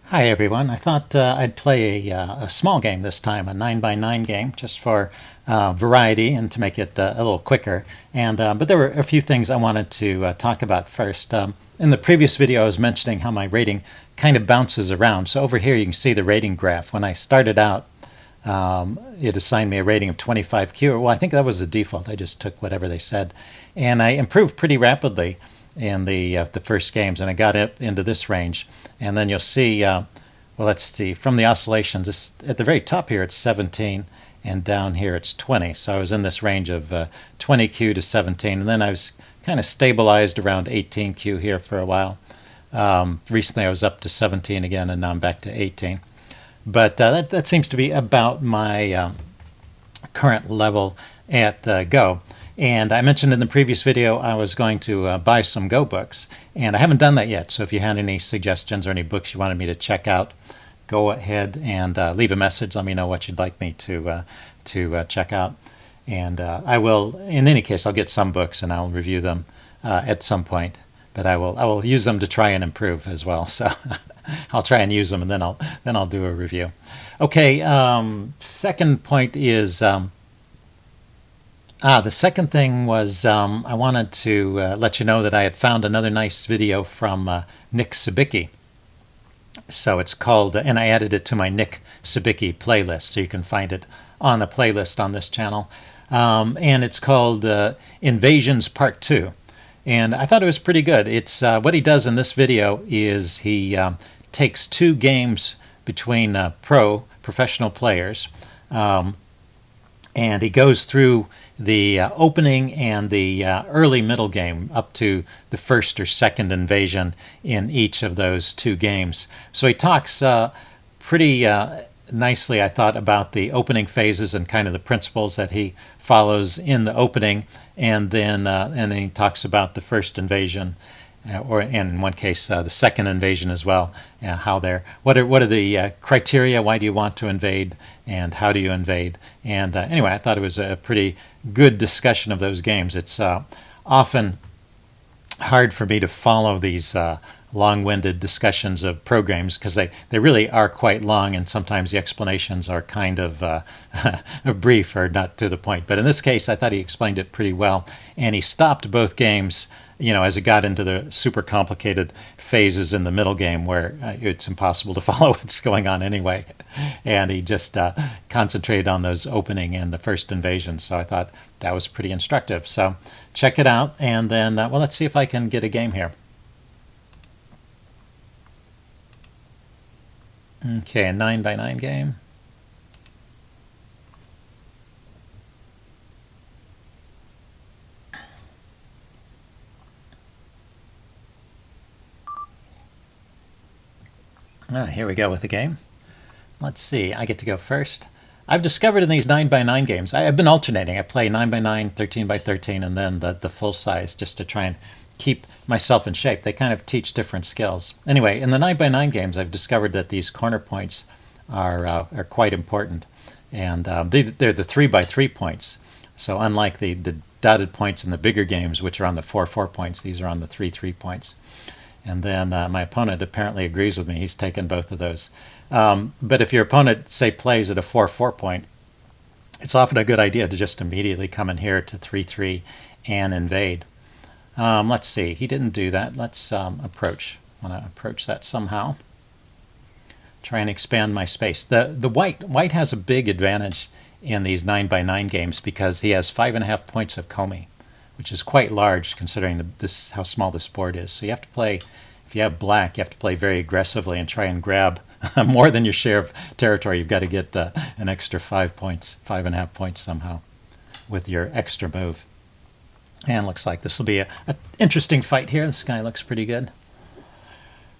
Hi everyone. I thought I'd play a small game this time, a 9 by 9 game, just for variety and to make it a little quicker. And but there were a few things I wanted to talk about first. In the previous video, I was mentioning how my rating kind of bounces around. So over here, you can see the rating graph. When I started out, it assigned me a rating of 25Q. Well, I think that was the default. I just took whatever they said, and I improved pretty rapidly in the first games, and I got it into this range. And then you'll see, well, let's see, from the oscillations, at the very top here it's 17, and down here it's 20. So I was in this range of 20Q to 17, and then I was kind of stabilized around 18Q here for a while. Recently I was up to 17 again, and now I'm back to 18. But that seems to be about my current level at Go. And I mentioned in the previous video I was going to buy some Go books, and I haven't done that yet. So if you had any suggestions or any books you wanted me to check out, go ahead and leave a message. Let me know what you'd like me to check out. And I will, in any case, I'll get some books and I'll review them at some point. But I will use them to try and improve as well. So I'll try and use them, and then I'll do a review. Okay. Second point is. The second thing was I wanted to let you know that I had found another nice video from Nick Sabicki. So it's called, and I added it to my Nick Sabicki playlist, so you can find it on a playlist on this channel. And it's called Invasions Part 2. And I thought it was pretty good. It's what he does in this video is he takes two games between professional players, and he goes through the opening and the early middle game up to the first or second invasion in each of those two games. So he talks pretty nicely, I thought, about the opening phases and kind of the principles that he follows in the opening, and then he talks about the first invasion, or in one case the second invasion as well. How they're what are the criteria? Why do you want to invade, and how do you invade? And anyway, I thought it was a pretty good discussion of those games. It's often hard for me to follow these long-winded discussions of programs because they really are quite long, and sometimes the explanations are kind of brief or not to the point. But in this case, I thought he explained it pretty well, and he stopped both games, as it got into the super complicated phases in the middle game where it's impossible to follow what's going on anyway. And he just concentrated on those opening and the first invasion. So I thought that was pretty instructive. So check it out, and then, well, let's see if I can get a game here. Okay, a 9 by 9 game. Here we go with the game. Let's see, I get to go first. I've discovered in these 9 by 9 games, I've been alternating. I play 9 by 9, 13 by 13, and then the full size, just to try and keep myself in shape. They kind of teach different skills. Anyway, in the 9 by 9 games, I've discovered that these corner points are quite important. And they're the 3 by 3 points. So unlike the dotted points in the bigger games, which are on the 4 points, these are on the 3 points. And then my opponent apparently agrees with me. He's taken both of those. But if your opponent, say, plays at a 4 point, it's often a good idea to just immediately come in here to 3 and invade. Let's see. He didn't do that. Let's approach. I want to approach that somehow. Try and expand my space. The white has a big advantage in these 9 by 9 games because he has 5.5 points of Comey, which is quite large considering how small this board is. So you have to play, if you have black, you have to play very aggressively and try and grab more than your share of territory. You've got to get an extra 5 points, 5.5 points somehow with your extra move. And looks like this will be an interesting fight here. This guy looks pretty good.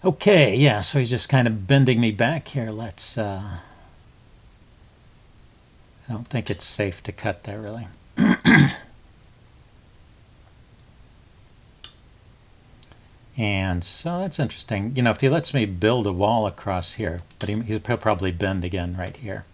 Okay, yeah, so he's just kind of bending me back here. Let's, I don't think it's safe to cut there, really. And so that's interesting. If he lets me build a wall across here, but he'll probably bend again right here.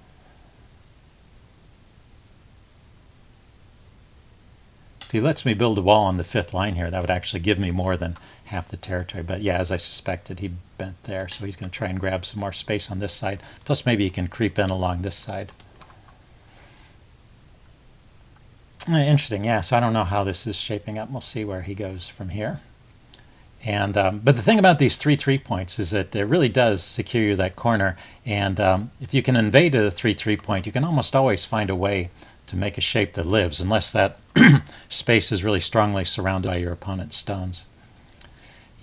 he lets me build a wall on the 5th line here, that would actually give me more than half the territory. But yeah, as I suspected, he bent there, so he's going to try and grab some more space on this side. Plus maybe he can creep in along this side. Interesting, yeah, so I don't know how this is shaping up. We'll see where he goes from here. And but the thing about these 3 points is that it really does secure you that corner. And if you can invade to the 3 point, you can almost always find a way to make a shape that lives, unless that space is really strongly surrounded by your opponent's stones.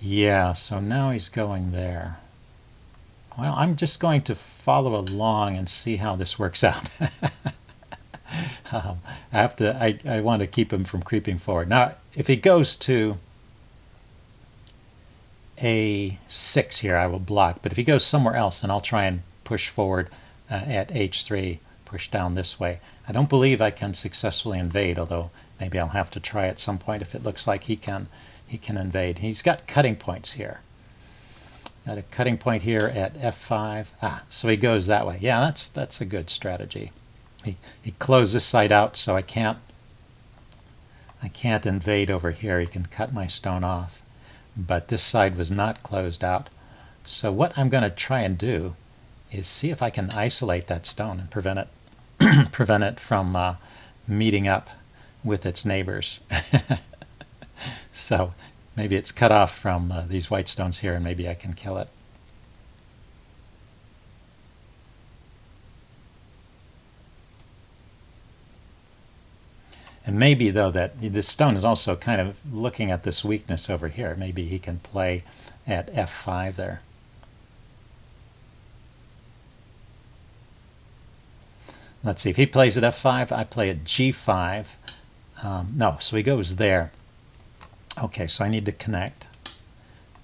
Yeah, so now he's going there. Well, I'm just going to follow along and see how this works out. I want to keep him from creeping forward. Now, if he goes to A6 here, I will block. But if he goes somewhere else, then I'll try and push forward at H3, push down this way. I don't believe I can successfully invade, although maybe I'll have to try at some point if it looks like he can invade. He's got cutting points here. Got a cutting point here at F5. So he goes that way. Yeah, that's a good strategy. He closed this side out, so I can't invade over here. He can cut my stone off. But this side was not closed out. So what I'm going to try and do is see if I can isolate that stone and prevent it from meeting up with its neighbors. So maybe it's cut off from these white stones here, and maybe I can kill it. And maybe, though, that this stone is also kind of looking at this weakness over here. Maybe he can play at F5 there. Let's see, if he plays at F5, I play at G5. No, so he goes there. Okay, so I need to connect,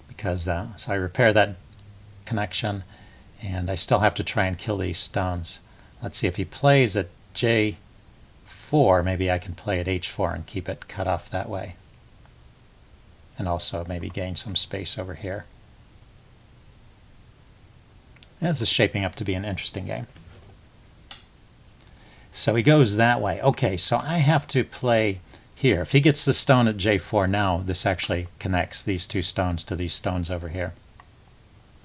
because so I repair that connection, and I still have to try and kill these stones. Let's see, if he plays at J4, maybe I can play at H4 and keep it cut off that way. And also maybe gain some space over here. This is shaping up to be an interesting game. So he goes that way. Okay, so I have to play here. If he gets the stone at J4 now, this actually connects these two stones to these stones over here.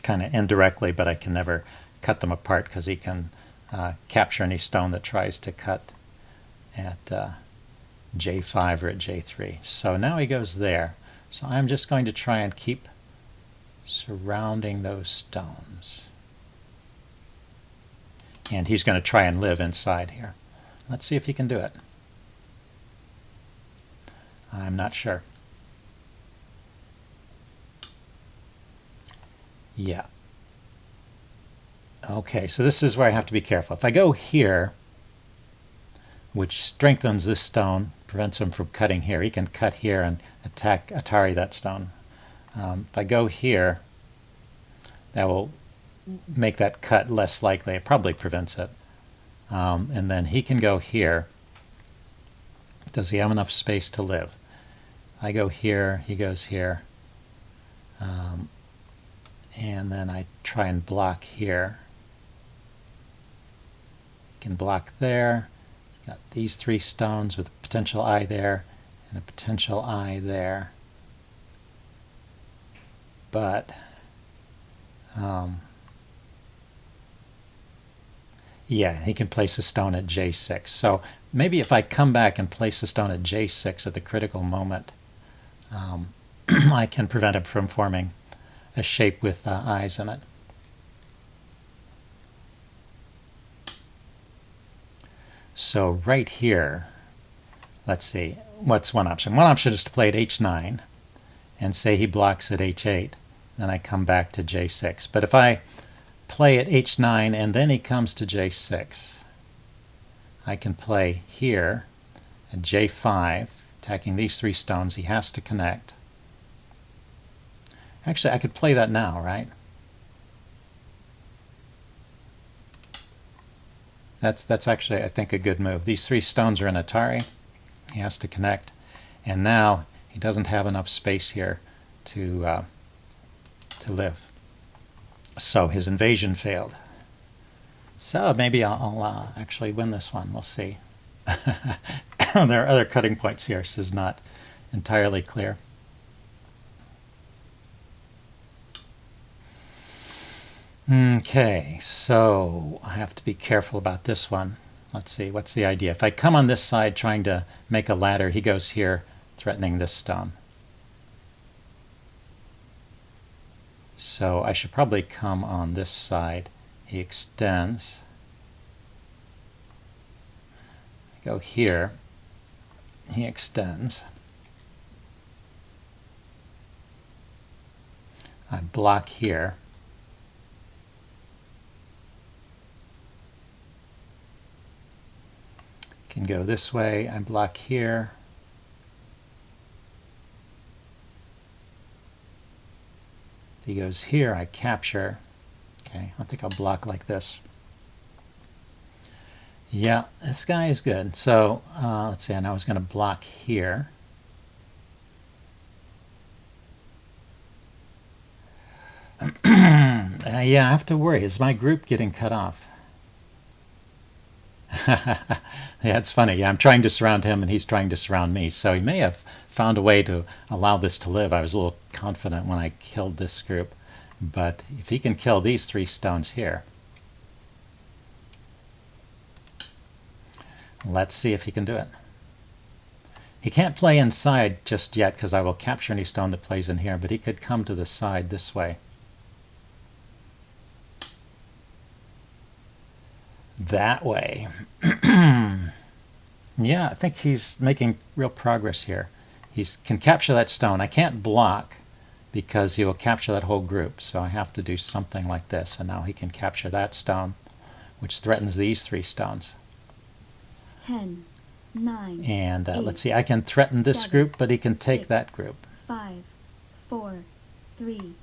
Kind of indirectly, but I can never cut them apart because he can capture any stone that tries to cut at J5 or at J3. So now he goes there. So I'm just going to try and keep surrounding those stones. And he's going to try and live inside here. Let's see if he can do it. I'm not sure. Yeah. Okay, so this is where I have to be careful. If I go here, which strengthens this stone, prevents him from cutting here. He can cut here and attack Atari that stone. If I go here, that will make that cut less likely. It probably prevents it. And then he can go here. Does he have enough space to live? I go here, he goes here. And then I try and block here. He can block there. He's got these three stones with a potential eye there and a potential eye there. But yeah, he can place a stone at J6. So maybe if I come back and place a stone at J6 at the critical moment, I can prevent him from forming a shape with eyes in it. So right here, let's see, what's one option? One option is to play at H9 and say he blocks at H8. Then I come back to J6. But if I play at H9 and then he comes to J6, I can play here at J5, attacking these three stones. He has to connect. Actually, I could play that now, right? That's actually, I think, a good move. These three stones are in Atari. He has to connect. And now he doesn't have enough space here to live. So his invasion failed. So maybe I'll actually win this one. We'll see. there are other cutting points here, so it's not entirely clear. Okay, so I have to be careful about this one. Let's see, what's the idea? If I come on this side trying to make a ladder, he goes here, threatening this stone. So I should probably come on this side. He extends. I go here. He extends. I block here. Can go this way. I block here. If he goes here, I capture. Okay, I think I'll block like this. Yeah, this guy is good. So let's see, and I was going to block here. Yeah, I have to worry. Is my group getting cut off? Yeah, it's funny. Yeah, I'm trying to surround him and he's trying to surround me. So he may have found a way to allow this to live. I was a little confident when I killed this group. But if he can kill these 3 stones here, let's see if he can do it. He can't play inside just yet because I will capture any stone that plays in here, but he could come to the side this way. That way. Yeah, I think he's making real progress here. He can capture that stone. I can't block because he will capture that whole group, so I have to do something like this, and now he can capture that stone, which threatens these 3 stones. 10, 9, and 8, let's see, I can threaten this 7, group, but he can take 6, that group. 5, 4, 3,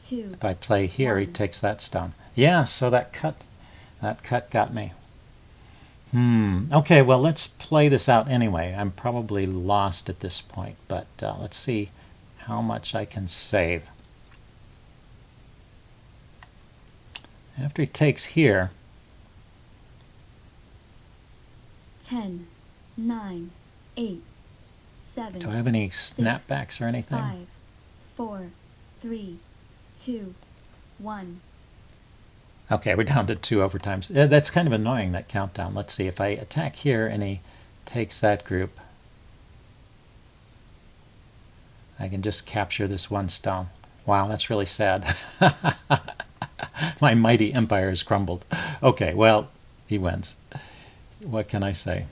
2. If I play here, 1. he takes that stone. Yeah, so that cut got me. Okay, well, let's play this out anyway. I'm probably lost at this point, but let's see how much I can save. After he takes here, 10, 9, 8, 7. do I have any 6, snapbacks or anything? 5, 4, 3, 2, 1. Okay, we're down to 2 overtimes. That's kind of annoying, that countdown. Let's see, if I attack here and he takes that group, I can just capture this 1 stone. Wow, that's really sad. My mighty empire has crumbled. Okay, well, he wins. What can I say?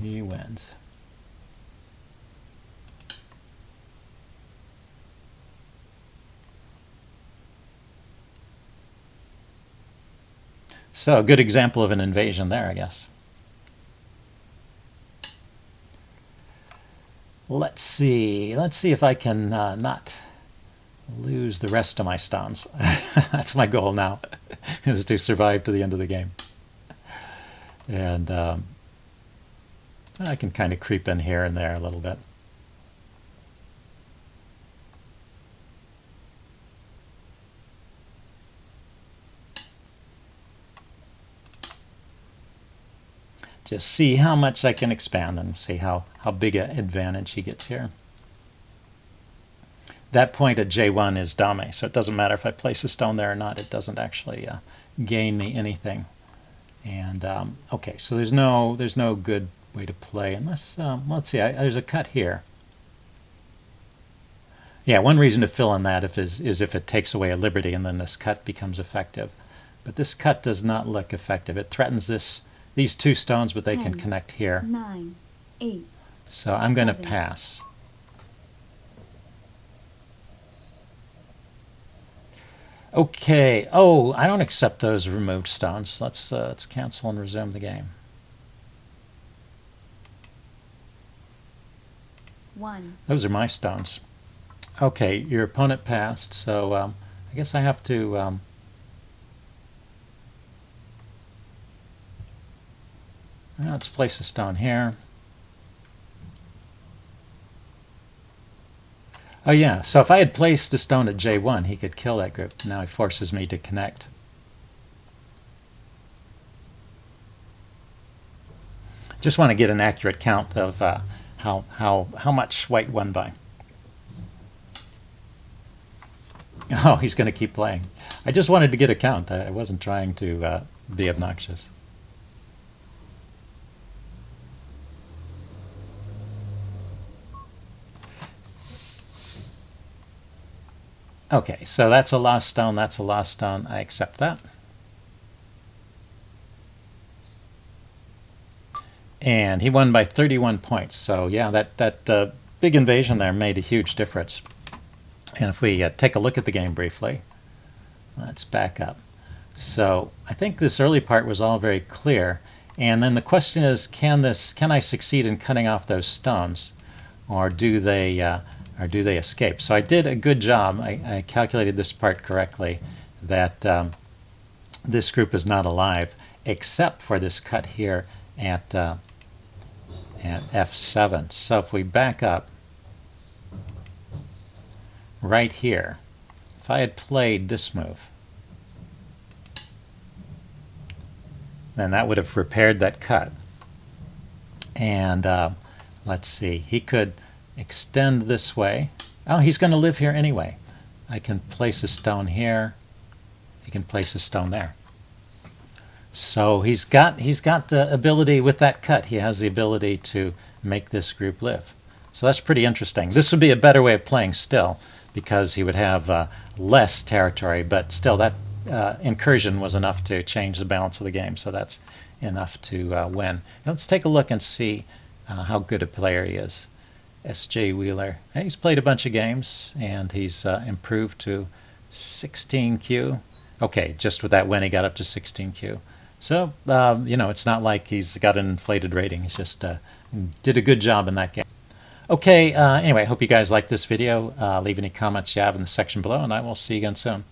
He wins. So, a good example of an invasion there, I guess. Let's see if I can not lose the rest of my stones. That's my goal now, is to survive to the end of the game. And I can kind of creep in here and there a little bit. Just see how much I can expand and see how big an advantage he gets here. That point at J1 is Dame, so it doesn't matter if I place a stone there or not. It doesn't actually gain me anything. And okay, so there's no good way to play unless let's see. There's a cut here. Yeah, one reason to fill in that is if it takes away a liberty, and then this cut becomes effective. But this cut does not look effective. It threatens these 2 stones, but they 10, can connect here. 9, 8. So I'm going to 7. pass. Okay. Oh, I don't accept those removed stones. Let's cancel and resume the game. 1. Those are my stones. Okay, your opponent passed, so I guess I have to let's place a stone here. Oh yeah, so if I had placed a stone at J1, he could kill that group. Now he forces me to connect. Just want to get an accurate count of how much white won by. Oh, he's going to keep playing. I just wanted to get a count. I wasn't trying to be obnoxious. Okay, so that's a lost stone, that's a lost stone. I accept that. And he won by 31 points. So yeah, that big invasion there made a huge difference. And if we take a look at the game briefly, let's back up. So I think this early part was all very clear. And then the question is, can I succeed in cutting off those stones, or do they escape? So I did a good job. I calculated this part correctly, that this group is not alive, except for this cut here at F7. So if we back up right here, if I had played this move, then that would have repaired that cut. And let's see, he could extend this way. Oh, he's going to live here anyway. I can place a stone here. He can place a stone there. So he's got the ability with that cut. He has the ability to make this group live. So that's pretty interesting. This would be a better way of playing still, because he would have less territory, but still that incursion was enough to change the balance of the game. So that's enough to win. Let's take a look and see how good a player he is. S.J. Wheeler. He's played a bunch of games, and he's improved to 16Q. Okay, just with that win, he got up to 16Q. So, it's not like he's got an inflated rating. He's just did a good job in that game. Okay, anyway, I hope you guys liked this video. Leave any comments you have in the section below, and I will see you again soon.